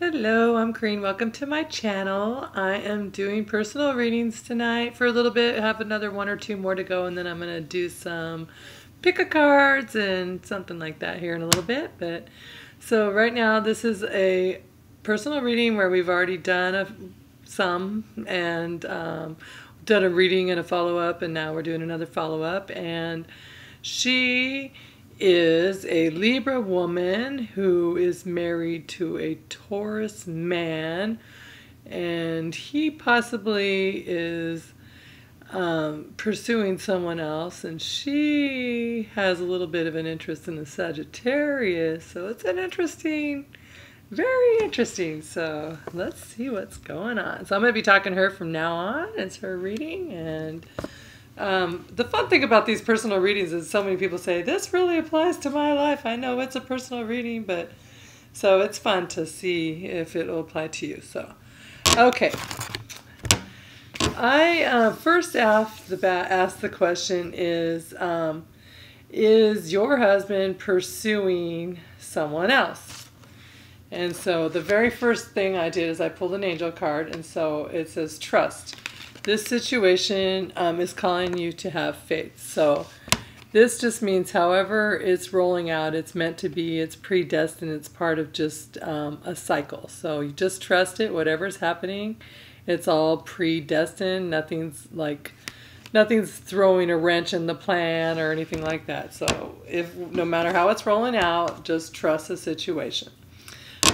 Hello, I'm Corrine. Welcome to my channel. I am doing personal readings tonight for a little bit. I have another one or two more to go, and then I'm going to do some pick-a-cards and something like that here in a little bit. So right now this is a personal reading where we've already done some and done a reading and a follow-up, and now we're doing another follow-up. And she is a Libra woman who is married to a Taurus man, and he possibly is pursuing someone else, and she has a little bit of an interest in the Sagittarius. So it's an interesting, very interesting. So let's see what's going on. So I'm going to be talking to her from now on. It's her reading. And the fun thing about these personal readings is so many people say, this really applies to my life. I know it's a personal reading, but so it's fun to see if it will apply to you. So, okay. I first off the bat asked the question is your husband pursuing someone else? And so the very first thing I did is I pulled an angel card, and so it says trust. This situation is calling you to have faith. So this just means however it's rolling out, it's meant to be, it's predestined, it's part of just a cycle. So you just trust it, whatever's happening, it's all predestined. Nothing's throwing a wrench in the plan or anything like that. So no matter how it's rolling out, just trust the situation.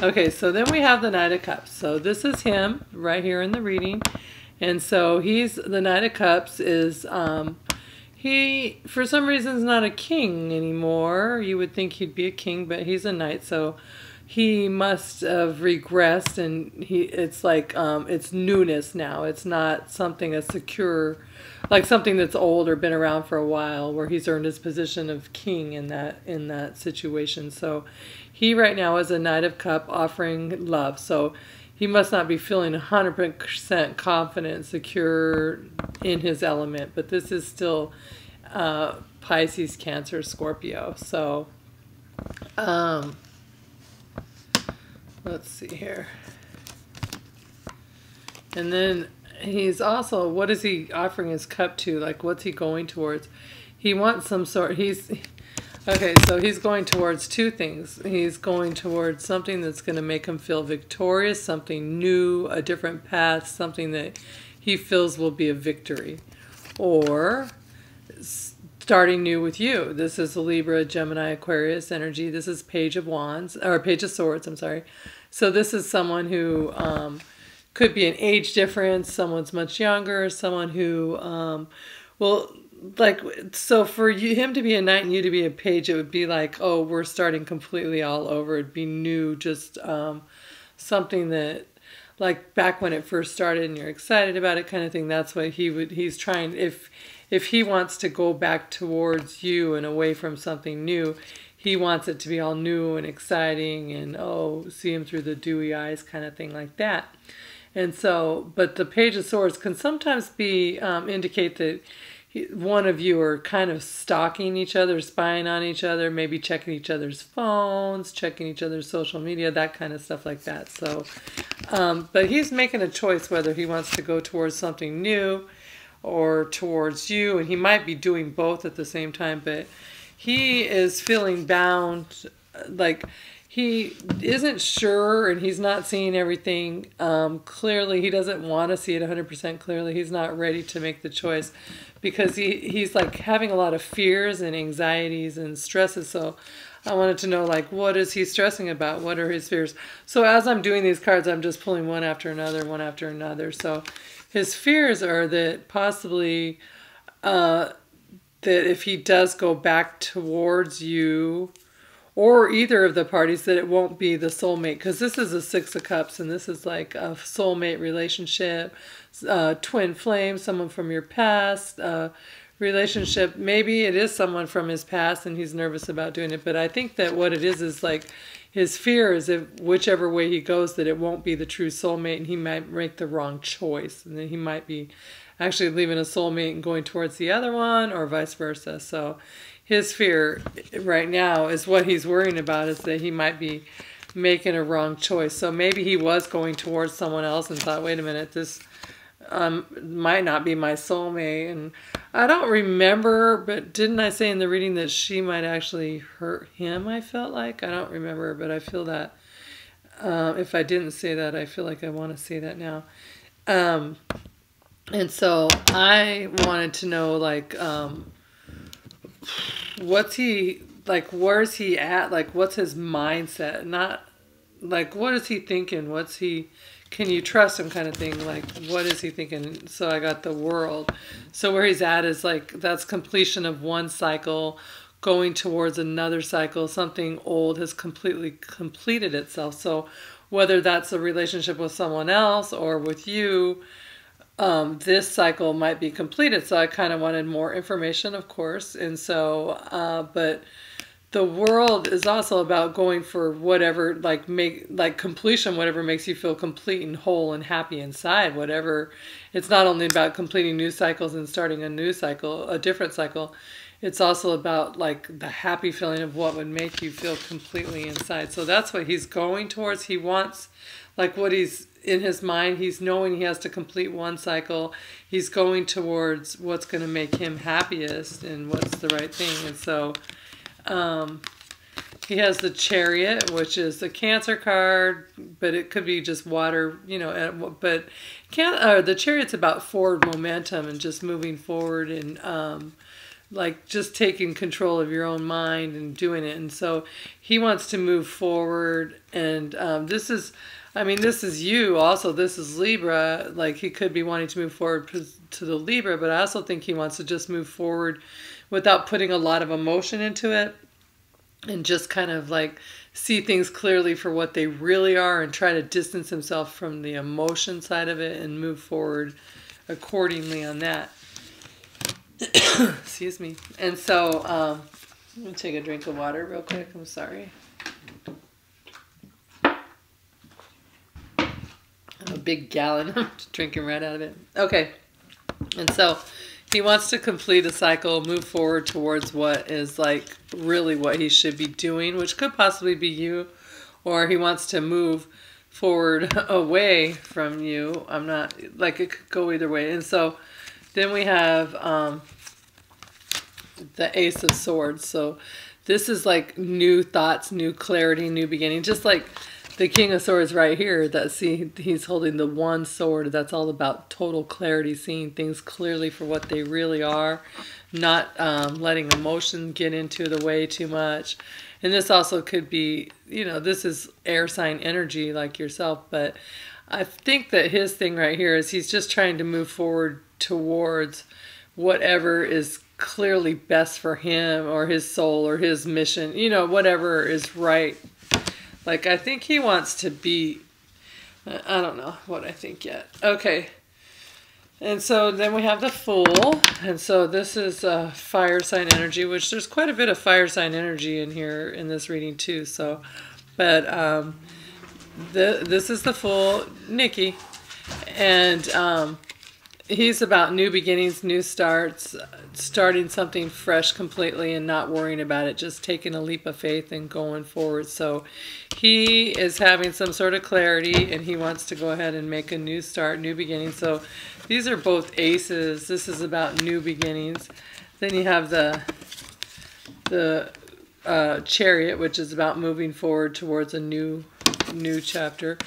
Okay, so then we have the Knight of Cups. So this is him right here in the reading. And so the Knight of Cups is, he, for some reason, is not a king anymore. You would think he'd be a king, but he's a knight. So he must have regressed, and it's like, it's newness now. It's not something as secure, like something that's old or been around for a while, where he's earned his position of king in that situation. So he right now is a Knight of Cups offering love. So he must not be feeling 100% confident and secure in his element, but this is still Pisces, Cancer, Scorpio. So let's see here. And then he's also, what is he offering his cup to? Like, what's he going towards? He wants some sort, okay, so he's going towards two things. He's going towards something that's going to make him feel victorious, something new, a different path, something that he feels will be a victory. Or starting new with you. This is a Libra, Gemini, Aquarius energy. This is Page of Wands, or Page of Swords, I'm sorry. So this is someone who could be an age difference, someone's much younger, someone who so for him to be a knight and you to be a page, it would be like, oh, we're starting completely all over. It'd be new, just something that, like back when it first started and you're excited about it kind of thing. That's what he's trying, if he wants to go back towards you and away from something new, he wants it to be all new and exciting and, oh, see him through the dewy eyes kind of thing like that. And so, but the Page of Swords can sometimes be, indicate that one of you are kind of stalking each other, spying on each other, maybe checking each other's phones, checking each other's social media, that kind of stuff like that. So, but he's making a choice whether he wants to go towards something new or towards you, and he might be doing both at the same time, but he is feeling bound, like he isn't sure and he's not seeing everything clearly. He doesn't want to see it 100% clearly. He's not ready to make the choice because he's like having a lot of fears and anxieties and stresses. So I wanted to know, like, what is he stressing about? What are his fears? So as I'm doing these cards, I'm just pulling one after another, one after another. So his fears are that possibly that if he does go back towards you, or either of the parties, that it won't be the soulmate, because this is a Six of Cups, and this is like a soulmate relationship, twin flame, someone from your past, relationship. Maybe it is someone from his past and he's nervous about doing it, but I think that what it is like his fear is if whichever way he goes, that it won't be the true soulmate and he might make the wrong choice, and then he might be actually leaving a soulmate and going towards the other one, or vice versa. So his fear right now is what he's worrying about, is that he might be making a wrong choice. So maybe he was going towards someone else and thought, wait a minute, this might not be my soulmate. And I don't remember, but didn't I say in the reading that she might actually hurt him? I felt like, I don't remember, but I feel that if I didn't say that, I feel like I want to say that now. And so I wanted to know, like, what's he, like, where's he at? Like, what's his mindset? Not, like, what is he thinking? What's he, can you trust him kind of thing? Like, what is he thinking? So I got the world. So where he's at is, like, that's completion of one cycle, going towards another cycle. Something old has completely completed itself. So whether that's a relationship with someone else or with you, this cycle might be completed. So I kind of wanted more information, of course. And so, but the world is also about going for whatever, like completion, whatever makes you feel complete and whole and happy inside, whatever. It's not only about completing new cycles and starting a new cycle, a different cycle. It's also about, like, the happy feeling of what would make you feel completely inside. So that's what he's going towards. He wants, like, what he's in his mind, he's knowing he has to complete one cycle. He's going towards what's going to make him happiest and what's the right thing. And so he has the Chariot, which is the Cancer card, but it could be just water, you know, but the Chariot's about forward momentum and just moving forward and like just taking control of your own mind and doing it. And so he wants to move forward. And this is, I mean, this is you also. This is Libra. Like, he could be wanting to move forward to the Libra, but I also think he wants to just move forward without putting a lot of emotion into it and just kind of like see things clearly for what they really are and try to distance himself from the emotion side of it and move forward accordingly on that. Excuse me. And so, I'm going to take a drink of water real quick. I'm sorry. A big gallon. I'm just drinking right out of it. Okay. And so, he wants to complete a cycle, move forward towards what is, like, really what he should be doing, which could possibly be you, or he wants to move forward away from you. I'm not, like, it could go either way. And so, then we have the Ace of Swords. So this is like new thoughts, new clarity, new beginning. Just like the King of Swords right here. That, see, he's holding the one sword. That's all about total clarity, seeing things clearly for what they really are, not letting emotion get into the way too much. And this also could be, you know, this is air sign energy like yourself, but I think that his thing right here is he's just trying to move forward towards whatever is clearly best for him or his soul or his mission, you know, whatever is right. Like, I think he wants to be, I don't know what I think yet. Okay. And so then we have the Fool. And so this is fire sign energy, which there's quite a bit of fire sign energy in here in this reading too. So, but this is the Fool, Nikki. And he's about new beginnings, new starts, starting something fresh completely and not worrying about it, just taking a leap of faith and going forward. So he is having some sort of clarity and he wants to go ahead and make a new start, new beginning. So these are both aces. This is about new beginnings. Then you have the Chariot, which is about moving forward towards a new chapter.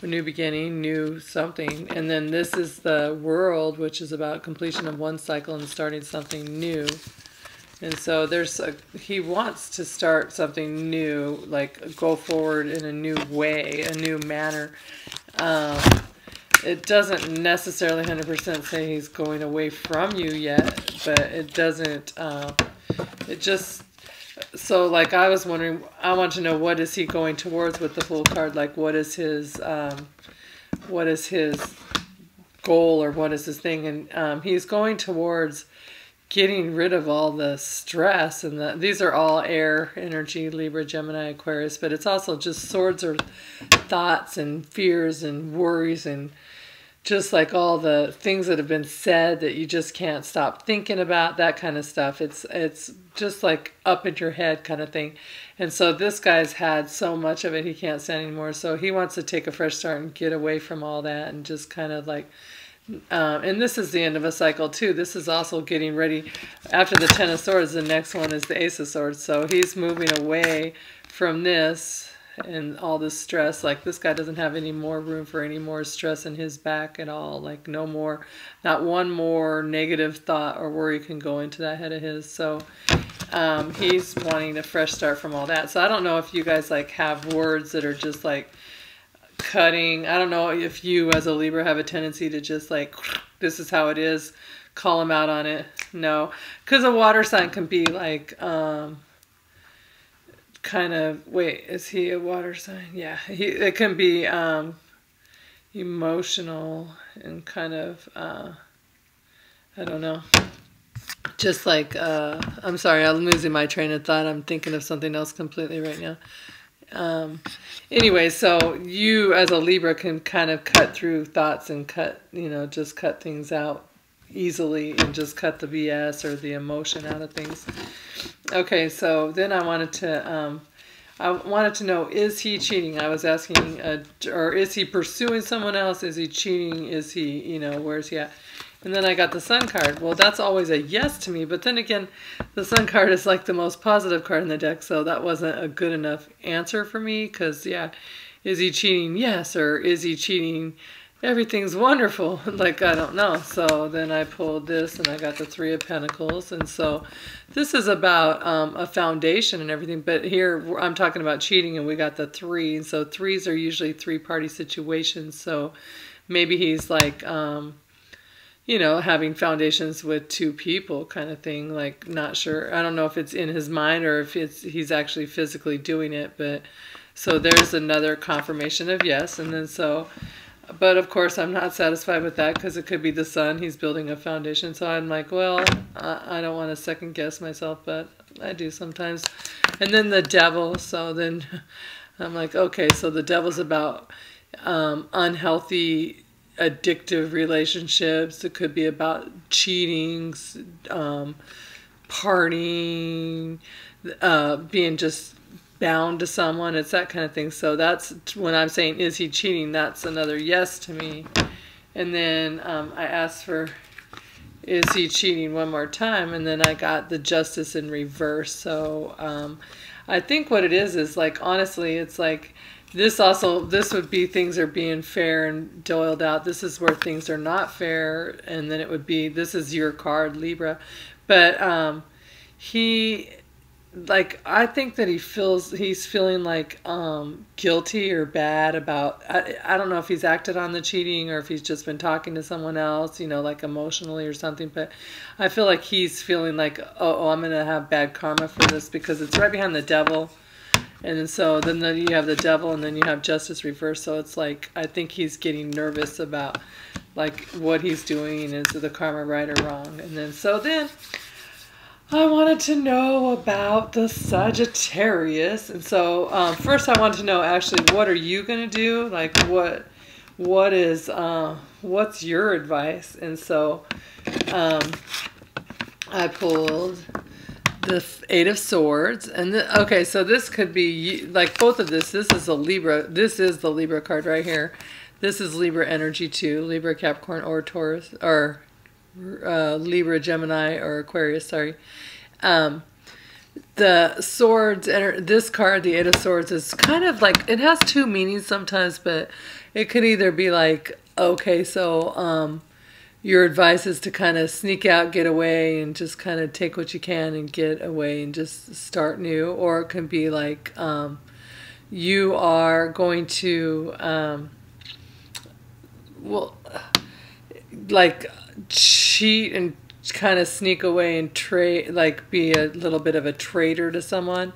A new beginning, new something. And then this is the World, which is about completion of one cycle and starting something new. And so he wants to start something new, like go forward in a new way, a new manner. It doesn't necessarily 100% say he's going away from you yet, but it doesn't, it just, so like I was wondering, I want to know what is he going towards with the Fool card, like what is his goal or what is his thing, and he's going towards getting rid of all the stress, and these are all air energy, Libra, Gemini, Aquarius, but it's also just swords or thoughts and fears and worries and just like all the things that have been said that you just can't stop thinking about, that kind of stuff. It's just like up in your head kind of thing. And so this guy's had so much of it he can't stand anymore. So he wants to take a fresh start and get away from all that and just kind of like, and this is the end of a cycle too. This is also getting ready. After the Ten of Swords, the next one is the Ace of Swords. So he's moving away from this and all this stress. Like this guy doesn't have any more room for any more stress in his back at all. Like no more, not one more negative thought or worry can go into that head of his. So he's wanting a fresh start from all that. So I don't know if you guys like have words that are just like cutting. I don't know if you as a Libra have a tendency to just like, this is how it is, call him out on it. No, because a water sign can be like, kind of, wait, is he a water sign? Yeah, it can be emotional and kind of, I don't know. Just like, I'm sorry, I'm losing my train of thought. I'm thinking of something else completely right now. Anyway, so you as a Libra can kind of cut through thoughts and cut, just cut things out easily and just cut the BS or the emotion out of things. Okay, so then I wanted to know, is he cheating? I was asking, or is he pursuing someone else? Is he cheating? Is he, where's he at? And then I got the Sun card. Well, that's always a yes to me. But then again, the Sun card is like the most positive card in the deck. So that wasn't a good enough answer for me. Because, yeah, is he cheating? Yes. Or is he cheating? Everything's wonderful. Like, I don't know. So then I pulled this and I got the Three of Pentacles. And so this is about a foundation and everything. But here I'm talking about cheating and we got the 3. And so 3s are usually three-party situations. So maybe he's like, having foundations with 2 people kind of thing. Like, not sure. I don't know if it's in his mind or if he's actually physically doing it. But so there's another confirmation of yes. And then so... But of course, I'm not satisfied with that because it could be the Sun. He's building a foundation. So I'm like, well, I don't want to second guess myself, but I do sometimes. And then the Devil. So then I'm like, okay, so the Devil's about unhealthy, addictive relationships. It could be about cheating, partying, being just bound to someone. It's that kind of thing. So that's when I'm saying, is he cheating? That's another yes to me. And then I asked for, is he cheating, one more time? And then I got the Justice in reverse. So I think what it is like, honestly, it's like this would be things are being fair and doled out. This is where things are not fair. And then it would be, this is your card, Libra. But I think that he's feeling like guilty or bad about, I don't know if he's acted on the cheating or if he's just been talking to someone else, like emotionally or something, but I feel like he's feeling like, oh, I'm going to have bad karma for this because it's right behind the Devil. And so then you have the Devil and then you have Justice reversed. So it's like, I think he's getting nervous about like what he's doing. Is the karma right or wrong? And then, I wanted to know about the Sagittarius. And so first I wanted to know, actually, what are you going to do? Like, what's your advice? And so I pulled the 8 of Swords. And okay, so this could be, like both of this is a Libra. This is the Libra card right here. This is Libra energy too. Libra, Capricorn, or Taurus, or Libra, Gemini, or Aquarius, sorry. The Swords, this card, the 8 of Swords, is kind of like, it has 2 meanings sometimes, but it could either be like, okay, so your advice is to kind of sneak out, get away, and just kind of take what you can and get away and just start new. Or it can be like you are going to, like cheat and kind of sneak away and trade, like be a little bit of a traitor to someone.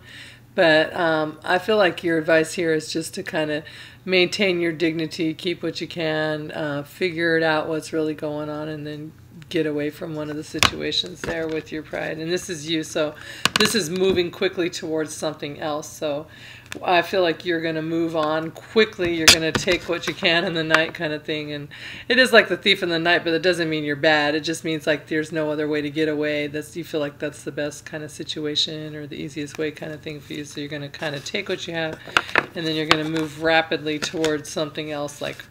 But I feel like your advice here is just to kind of maintain your dignity, keep what you can, figure it out what's really going on, and then get away from one of the situations there with your pride. And this is you, so this is moving quickly towards something else. So I feel like you're going to move on quickly. You're going to take what you can in the night kind of thing. And it is like the thief in the night, but it doesn't mean you're bad. It just means like there's no other way to get away. You feel like that's the best kind of situation or the easiest way kind of thing for you. So you're going to kind of take what you have and then you're going to move rapidly towards something else. Like,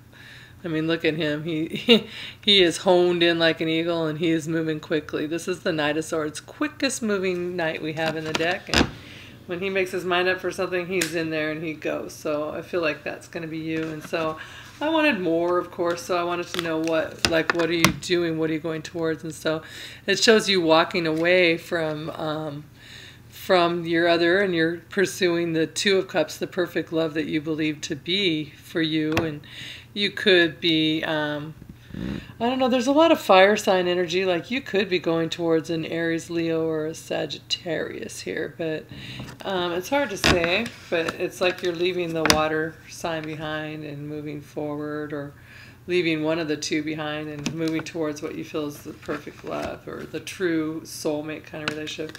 I mean, look at him. He is honed in like an eagle and he is moving quickly. This is the Knight of Swords, quickest moving knight we have in the deck. And when he makes his mind up for something, he's in there and he goes. So I feel like that's going to be you. And so I wanted more, of course. So I wanted to know what are you doing? What are you going towards? And so it shows you walking away from your other, and you're pursuing the Two of Cups, the perfect love that you believe to be for you. And you could be, I don't know, there's a lot of fire sign energy. Like you could be going towards an Aries, Leo, or a Sagittarius here, but it's hard to say. But it's like you're leaving the water sign behind and moving forward, or leaving one of the two behind and moving towards what you feel is the perfect love or the true soulmate kind of relationship.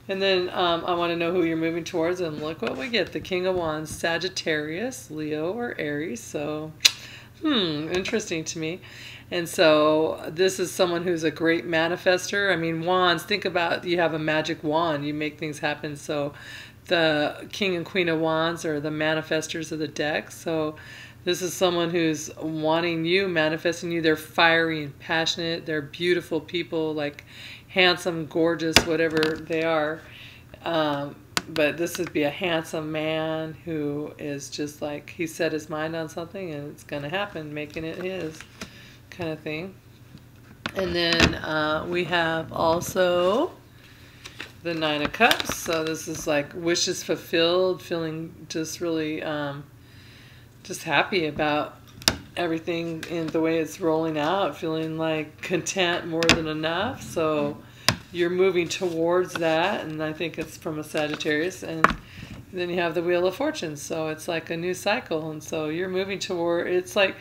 And then I want to know who you're moving towards, and look what we get. The King of Wands, Sagittarius, Leo, or Aries. So, interesting to me. And so this is someone who's a great manifester. I mean, wands, think about, you have a magic wand. You make things happen. So the King and Queen of Wands are the manifestors of the deck. So this is someone who's wanting you, manifesting you. They're fiery and passionate. They're beautiful people, like handsome, gorgeous, whatever they are. But this would be a handsome man who is just like, he set his mind on something and it's going to happen, making it his kind of thing. And then we have also the Nine of Cups. So this is like wishes fulfilled, feeling just really just happy about everything in the way it's rolling out, feeling like content, more than enough. So you're moving towards that, and I think it's from a Sagittarius. And then you have the Wheel of Fortune, so it's like a new cycle, and so you're moving toward, it's like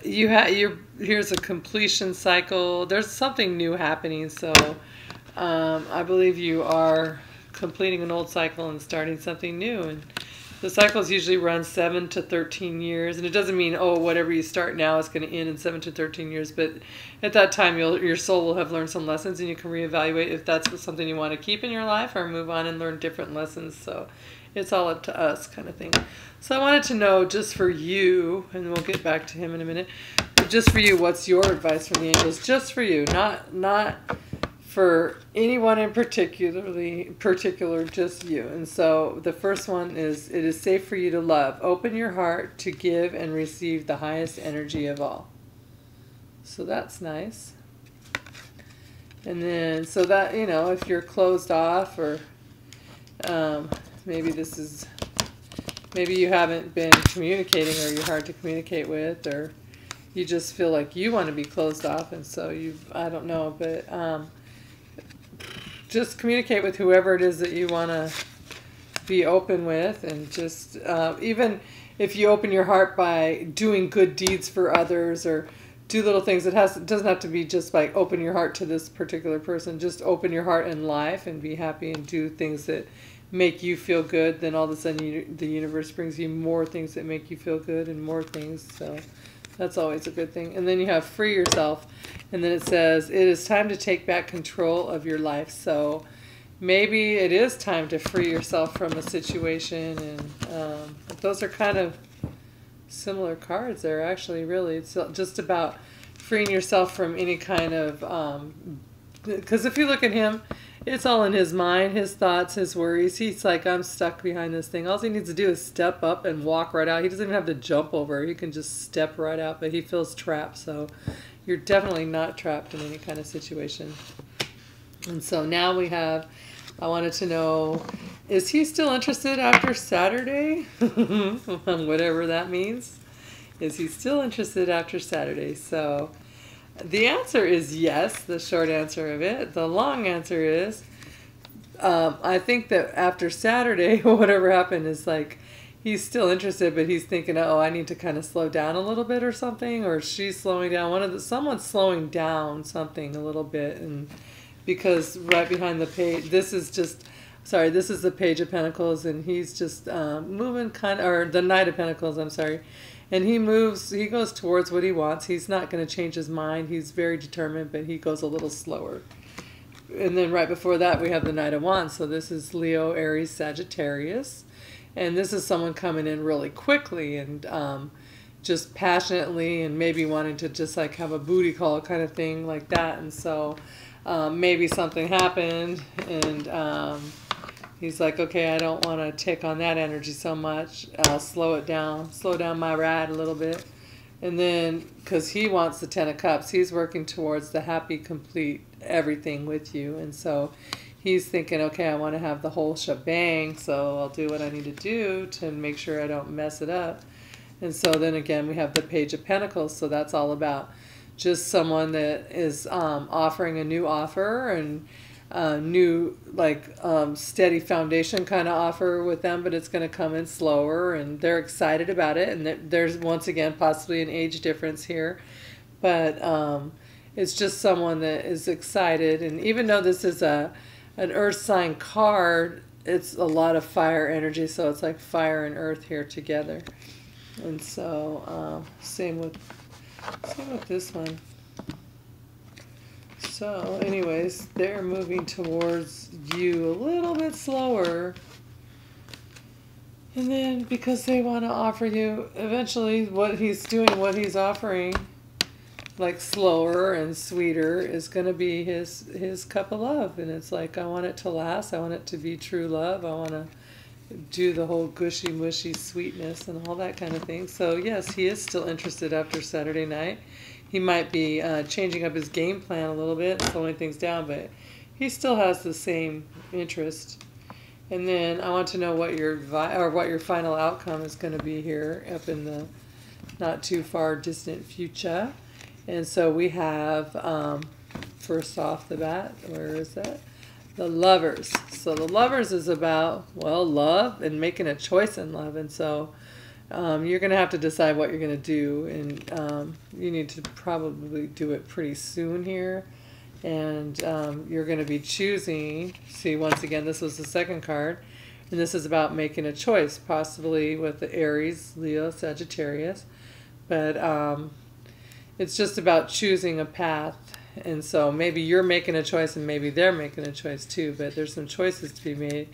here's a completion cycle. There's something new happening. So I believe you are completing an old cycle and starting something new. And the cycles usually run 7 to 13 years, and it doesn't mean, oh, whatever you start now is going to end in 7 to 13 years, but at that time your soul will have learned some lessons, and you can reevaluate if that's something you want to keep in your life or move on and learn different lessons. So it's all up to us kind of thing. So I wanted to know, just for you, and we'll get back to him in a minute, but just for you, what's your advice from the angels? Just for you, not for anyone in particular, just you. And so the first one is, it is safe for you to love. Open your heart to give and receive the highest energy of all. So that's nice. And then, so that, you know, if you're closed off, or maybe you haven't been communicating, or you're hard to communicate with, or you just feel like you want to be closed off, and so I don't know, but just communicate with whoever it is that you want to be open with, and just even if you open your heart by doing good deeds for others, or do little things, it doesn't have to be just like open your heart to this particular person. Just open your heart in life and be happy and do things that make you feel good. Then all of a sudden the universe brings you more things that make you feel good, and more things. So that's always a good thing. And then you have free yourself. And then it says, it is time to take back control of your life. So maybe it is time to free yourself from a situation. And those are kind of similar cards there, actually, really. It's just about freeing yourself from any kind of, because if you look at him, it's all in his mind, his thoughts, his worries. He's like, I'm stuck behind this thing. All he needs to do is step up and walk right out. He doesn't even have to jump over. He can just step right out, but he feels trapped. So you're definitely not trapped in any kind of situation. And so now I wanted to know, is he still interested after Saturday? Whatever that means. Is he still interested after Saturday? So the answer is yes, the short answer of it. The long answer is, I think that after Saturday, whatever happened is like, he's still interested, but he's thinking, oh, I need to kind of slow down a little bit or something, or she's slowing down. Someone's slowing down something a little bit, and because right behind the page, this is just sorry, this is the Page of Pentacles, and he's just moving kind of, or the Knight of Pentacles, I'm sorry. And he goes towards what he wants. He's not going to change his mind. He's very determined, but he goes a little slower. And then right before that, we have the Knight of Wands. So this is Leo, Aries, Sagittarius. And this is someone coming in really quickly and just passionately, and maybe wanting to just like have a booty call kind of thing like that. And so maybe something happened, and he's like, okay, I don't want to take on that energy so much. I'll slow down my ride a little bit. And then, because he wants the Ten of Cups, he's working towards the happy, complete everything with you. And so he's thinking, okay, I want to have the whole shebang, so I'll do what I need to do to make sure I don't mess it up. And so then again, we have the Page of Pentacles. So that's all about just someone that is offering a new offer, and new steady foundation kind of offer with them, but it's going to come in slower, and they're excited about it. And there's once again possibly an age difference here, but it's just someone that is excited. And even though this is an earth sign card, it's a lot of fire energy, so it's like fire and earth here together. And so same with this one. So anyways, they're moving towards you a little bit slower. And then because they want to offer you eventually what he's offering, like slower and sweeter, is going to be his cup of love. And it's like, I want it to last. I want it to be true love. I want to do the whole gushy mushy sweetness and all that kind of thing. So yes, he is still interested after Saturday night. He might be changing up his game plan a little bit, slowing things down, but he still has the same interest. And then I want to know what your final outcome is going to be here up in the not too far distant future. And so we have first off the bat, where is that? The Lovers. So the Lovers is about, well, love and making a choice in love. And so you're going to have to decide what you're going to do. And you need to probably do it pretty soon here. And you're going to be choosing. See, once again, this was the second card. And this is about making a choice, possibly with the Aries, Leo, Sagittarius. But it's just about choosing a path. And so maybe you're making a choice and maybe they're making a choice too, but there's some choices to be made.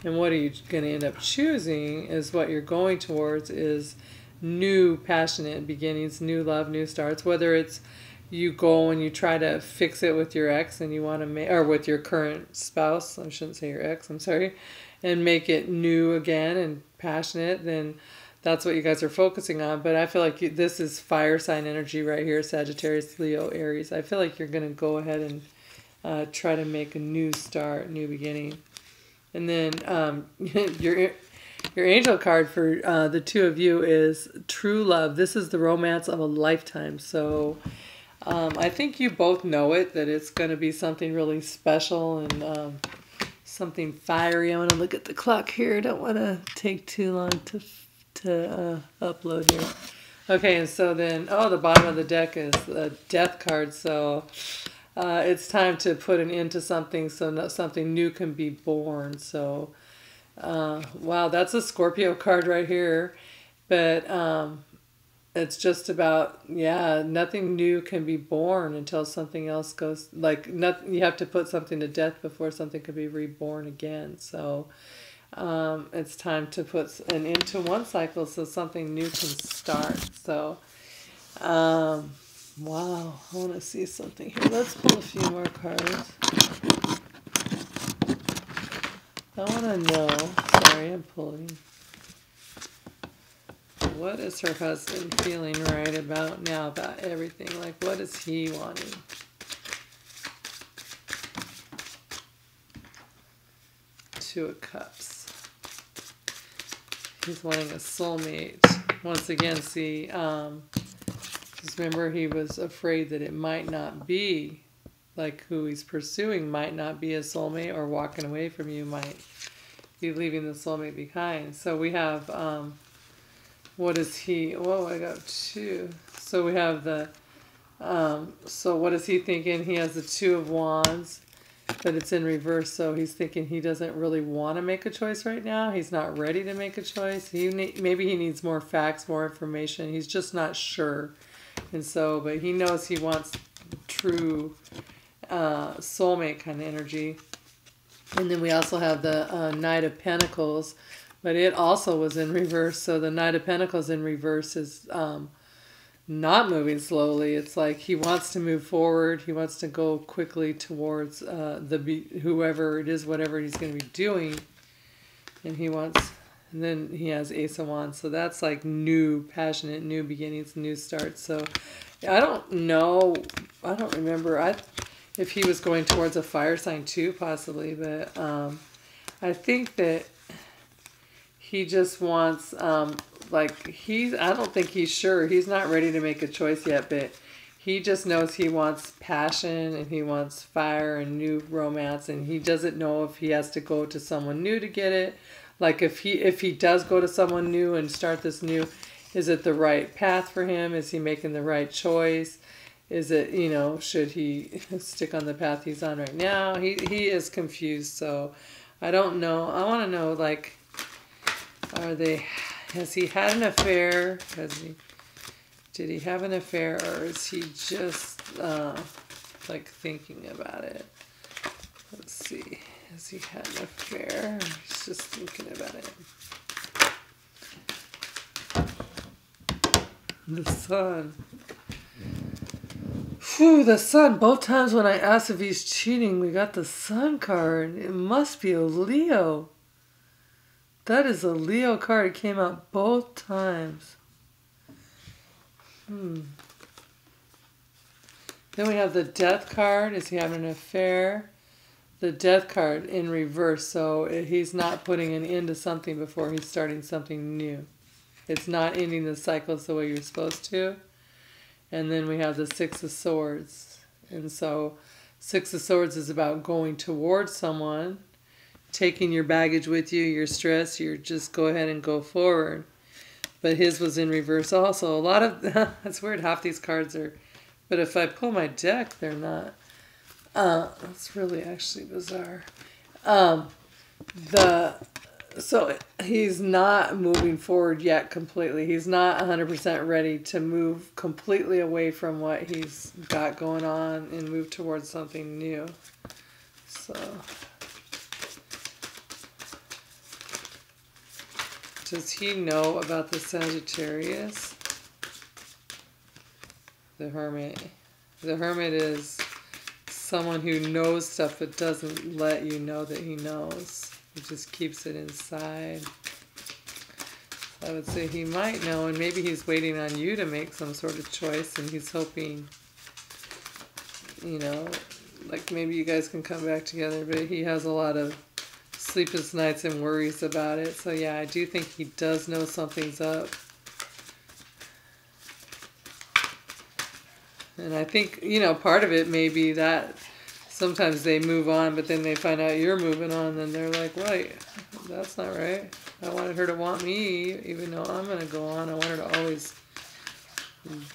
And what are you going to end up choosing is what you're going towards is new passionate beginnings, new love, new starts. Whether it's you go and you try to fix it with your ex and you want to make, or with your current spouse, I shouldn't say your ex, I'm sorry, and make it new again and passionate, then that's what you guys are focusing on. But I feel like this is fire sign energy right here, Sagittarius, Leo, Aries. I feel like you're going to go ahead and try to make a new start, new beginning. And then your angel card for the two of you is true love. This is the romance of a lifetime. So I think you both know it, that it's going to be something really special and something fiery. I want to look at the clock here. I don't want to take too long to upload here. Okay, and so then, the bottom of the deck is the death card. So it's time to put an end to something so something new can be born. So, wow, that's a Scorpio card right here. But it's just about, nothing new can be born until something else goes, you have to put something to death before something can be reborn again. So it's time to put an end to one cycle so something new can start. So, wow, I want to see something here. Let's pull a few more cards. I want to know, sorry, I'm pulling. What is her husband feeling right about now about everything? Like, what is he wanting? Two of Cups. He's wanting a soulmate. Once again, see, just remember he was afraid that it might not be, like who he's pursuing might not be a soulmate, or walking away from you might be leaving the soulmate behind. So we have, what is he, I got two. So we have the, so what is he thinking? He has the Two of Wands. but it's in reverse, so he's thinking he doesn't really want to make a choice right now. He's not ready to make a choice. Maybe he needs more facts, more information. He's just not sure. And so, but he knows he wants true soulmate kind of energy. And then we also have the Knight of Pentacles, but it also was in reverse. So the Knight of Pentacles in reverse is not moving slowly. It's like he wants to move forward. He wants to go quickly towards whoever it is, whatever he's going to be doing. And then he has Ace of Wands. So that's like new, passionate, new beginnings, new starts. So I don't know. I don't remember if he was going towards a fire sign too, possibly. But I think that he just wants, I don't think he's sure. He's not ready to make a choice yet, but he just knows he wants passion and he wants fire and new romance, and he doesn't know if he has to go to someone new to get it. Like if he does go to someone new and start this new, is it the right path for him? Is he making the right choice? Is it, should he stick on the path he's on right now? He is confused, so I don't know. I want to know, like, has he had an affair? Did he have an affair, or is he just, like, thinking about it? Let's see. Has he had an affair? He's just thinking about it. The Sun. Whew, the Sun. Both times when I asked if he's cheating, we got the Sun card. It must be a Leo. That is a Leo card. It came out both times. Then we have the Death card. Is he having an affair? The Death card in reverse. So he's not putting an end to something before he's starting something new. It's not ending the cycles the way you're supposed to. And then we have the Six of Swords. And so Six of Swords is about going towards someone, taking your baggage with you, your stress, you're just go ahead and go forward. But his was in reverse also. A lot of, that's weird, half these cards are, but if I pull my deck, they're not. That's really actually bizarre. So he's not moving forward yet completely. He's not 100% ready to move completely away from what he's got going on and move towards something new. So does he know about the Sagittarius? The Hermit. The Hermit is someone who knows stuff but doesn't let you know that he knows. He just keeps it inside. I would say he might know, and maybe he's waiting on you to make some sort of choice, and he's hoping, like maybe you guys can come back together, but he has a lot of sleepless nights and worries about it. So yeah, I do think he does know something's up. And I think, part of it may be that sometimes they move on, but then they find out you're moving on, and they're like, wait, that's not right. I wanted her to want me, even though I'm going to go on. I want her to always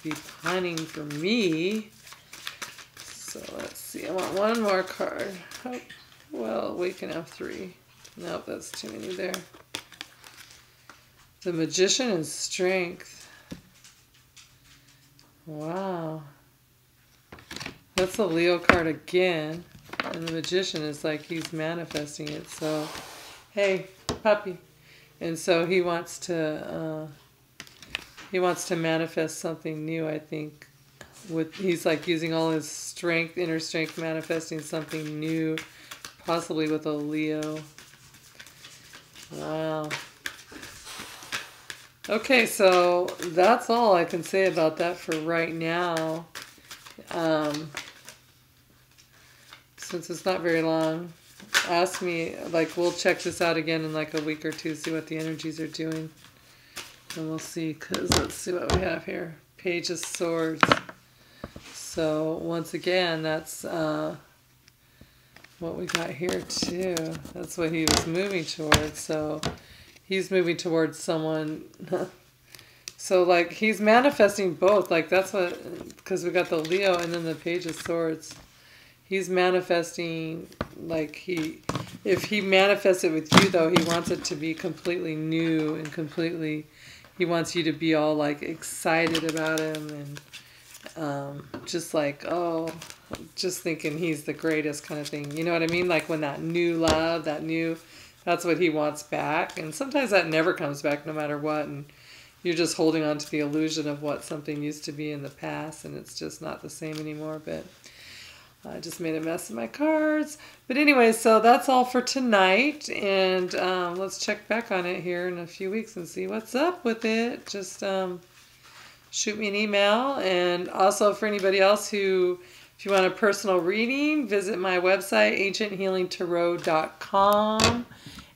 be pining for me. So let's see. I want one more card. Oh, well, we can have three. Nope, that's too many there. The Magician and Strength. Wow. That's the Leo card again. And the Magician is like he's manifesting it. So, hey, puppy. And so he wants to manifest something new, I think. He's like using all his strength, inner strength, manifesting something new, possibly with a Leo. Wow. Okay, so that's all I can say about that for right now. Since it's not very long, ask me, like, we'll check this out again in like a week or two, see what the energies are doing. And we'll see, because let's see what we have here. Page of Swords. So, once again, that's what we got here, too. That's what he was moving towards. So, he's moving towards someone. So, like, he's manifesting both. Like, that's what, because we got the Leo and then the Page of Swords. He's manifesting, like if he manifests it with you though, he wants it to be completely new and completely, he wants you to be all like excited about him and just like, oh, just thinking he's the greatest kind of thing. You know what I mean? Like when that new love, that's what he wants back. And sometimes that never comes back no matter what. And you're just holding on to the illusion of what something used to be in the past, and it's just not the same anymore. But I just made a mess of my cards. But anyway, so that's all for tonight. And let's check back on it here in a few weeks and see what's up with it. Just shoot me an email. And also for anybody else who, if you want a personal reading, visit my website, ancienthealingtarot.com.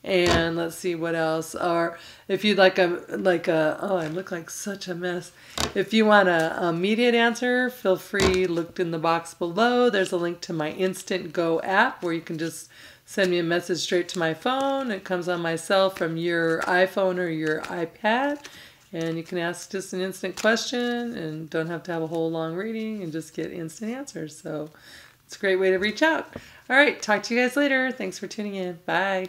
And let's see what else. Or if you'd like oh, I look like such a mess. If you want an immediate answer, feel free, look in the box below. There's a link to my Instant Go app where you can just send me a message straight to my phone. It comes on my cell from your iPhone or your iPad. And you can ask just an instant question and don't have to have a whole long reading and just get instant answers. So it's a great way to reach out. All right, talk to you guys later. Thanks for tuning in. Bye.